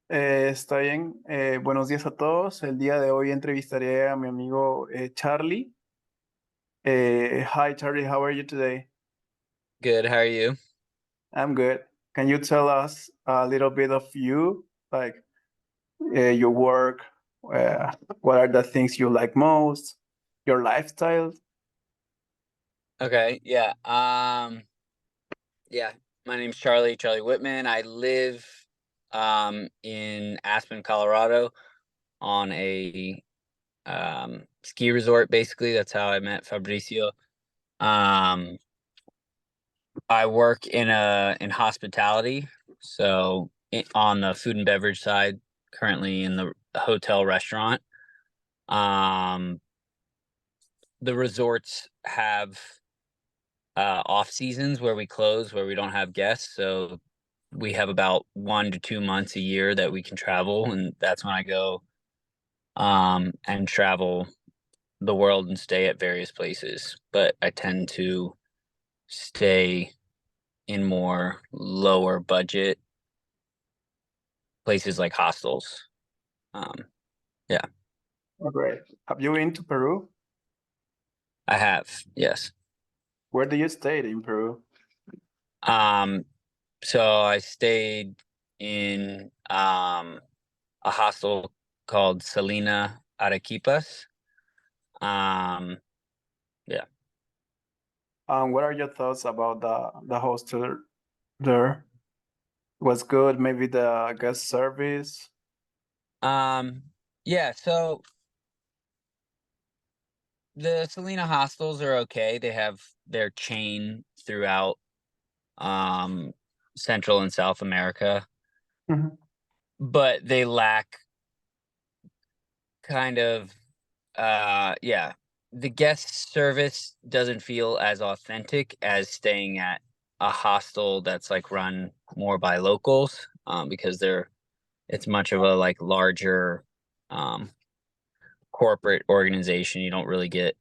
Está bien. Buenos días a todos. El día de hoy entrevistaré a mi amigo Charlie. Hi, Charlie. How are you today? Good. How are you? I'm good. Can you tell us a little bit of you, like your work? Uh, what are the things you like most? Your lifestyle? Okay. Yeah. Yeah. My name's Charlie Whitman. I live in Aspen, Colorado on a ski resort basically. That's how I met Fabricio. Um I work in hospitality, so on the food and beverage side, currently in the hotel restaurant. Um the resorts have off seasons where we close, where we don't have guests. So we have about 1 to 2 months a year that we can travel, and that's when I go and travel the world and stay at various places. But I tend to stay in more lower budget places like hostels. Um, yeah, Oh, great. Have you been to Peru? I have. Yes. Where do you stay in Peru? Um, so I stayed in a hostel called Salina Arequipas. Um, yeah. What are your thoughts about the hostel there? Was good? Maybe the guest service? Um, yeah, so the Salina hostels are okay. They have their chain throughout um Central and South America, Mhm. but they lack kind of yeah, the guest service doesn't feel as authentic as staying at a hostel that's like run more by locals because it's much of a like larger um corporate organization. You don't really get,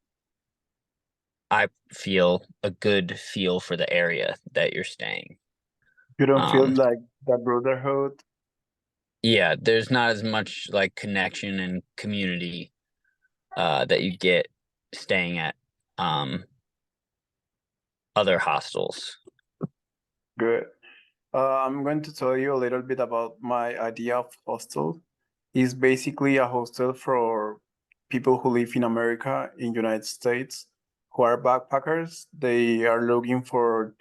I feel, a good feel for the area that you're staying. You don't feel Um, like the brotherhood? yeah, there's not as much like connection and community that you get staying at um, other hostels. Good. I'm going to tell you a little bit about my idea of hostel. It's basically a hostel for people who live in America, in United States, who are backpackers. They are looking for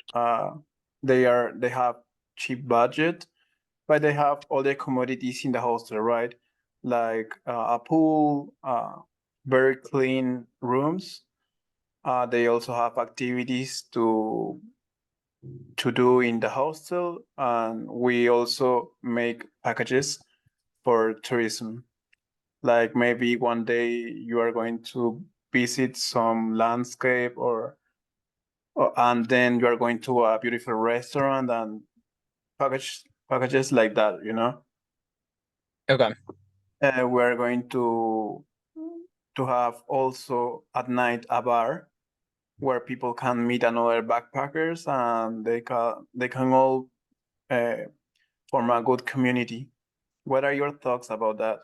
they have cheap budget, but they have all the commodities in the hostel, right? Like a pool, very clean rooms. They also have activities to do in the hostel, and we also make packages for tourism. Like maybe one day you are going to visit some landscape and then you are going to a beautiful restaurant and packages like that, you know. Okay. We're going to have also at night a bar where people can meet another backpackers and they can all uh, form a good community. What are your thoughts about that?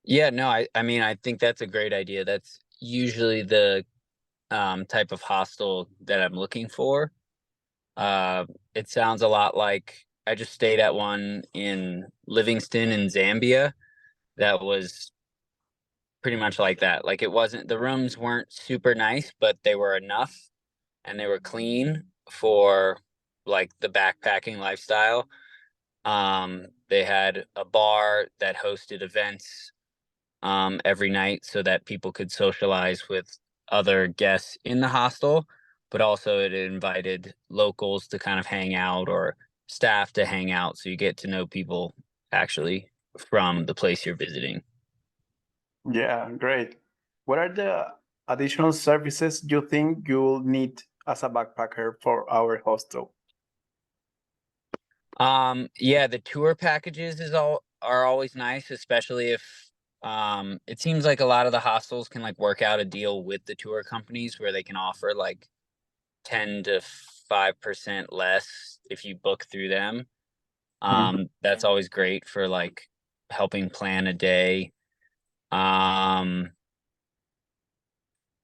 Yeah, no, I mean, I think that's a great idea. That's usually the type of hostel that I'm looking for. Uh, it sounds a lot like I just stayed at one in Livingston in Zambia that was pretty much like that. Like, it wasn't, the rooms weren't super nice, but they were enough and they were clean for like the backpacking lifestyle. They had a bar that hosted events every night so that people could socialize with other guests in the hostel, but also it invited locals to kind of hang out or staff to hang out. So you get to know people actually from the place you're visiting. Yeah, great. What are the additional services you think you'll need as a backpacker for our hostel? Yeah, the tour packages are always nice, especially if it seems like a lot of the hostels can like work out a deal with the tour companies where they can offer like 10 to 5% less if you book through them. That's always great for like helping plan a day. Um,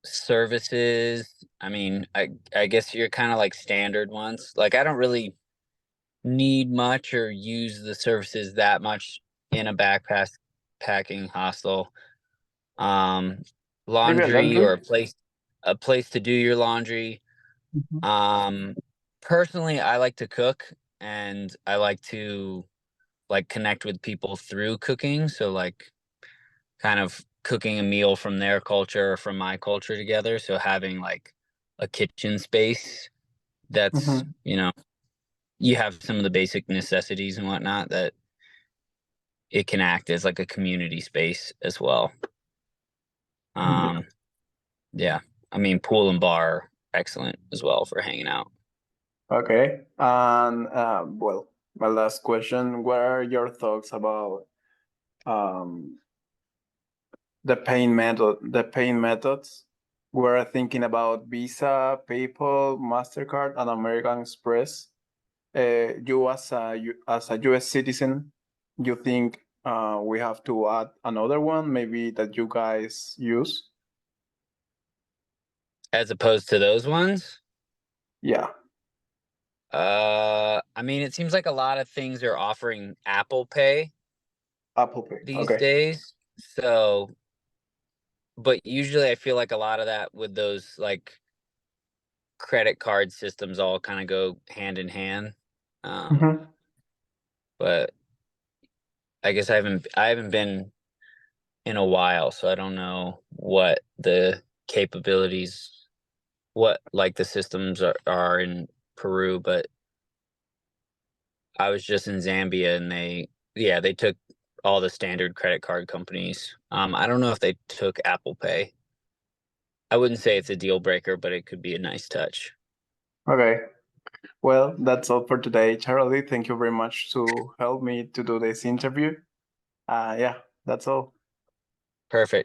Services, I mean, I guess you're kind of like standard ones. Like I don't really need much or use the services that much in a backpack packing hostel. Um, Maybe a Laundry laundry. or a place to do your laundry. Mhm. Um, Personally, I like to cook and I like to like connect with people through cooking. So like kind of cooking a meal from their culture or from my culture together. So having like a kitchen space that's, Mhm. you have some of the basic necessities and whatnot that it can act as like a community space as well. Yeah. Um, yeah. I mean, pool and bar, excellent as well for hanging out. Okay. And well, my last question: what are your thoughts about um, the paying methods? We're thinking about Visa, PayPal, Mastercard, and American Express. You as a U.S. citizen, you think we have to add another one, maybe that you guys use? As opposed to those ones. Yeah, I mean, it seems like a lot of things are offering Apple Pay Apple Pay. these Okay. days. So, but usually I feel like a lot of that with those like credit card systems all kind of go hand in hand. Um, Mhm. but I guess I haven't been in a while, so I don't know what the capabilities, what like the systems are in Peru, but I was just in Zambia and yeah, they took all the standard credit card companies. I don't know if they took Apple Pay. I wouldn't say it's a deal breaker, but it could be a nice touch. Okay. Well, that's all for today, Charlie. Thank you very much to help me to do this interview. Yeah, that's all. Perfect.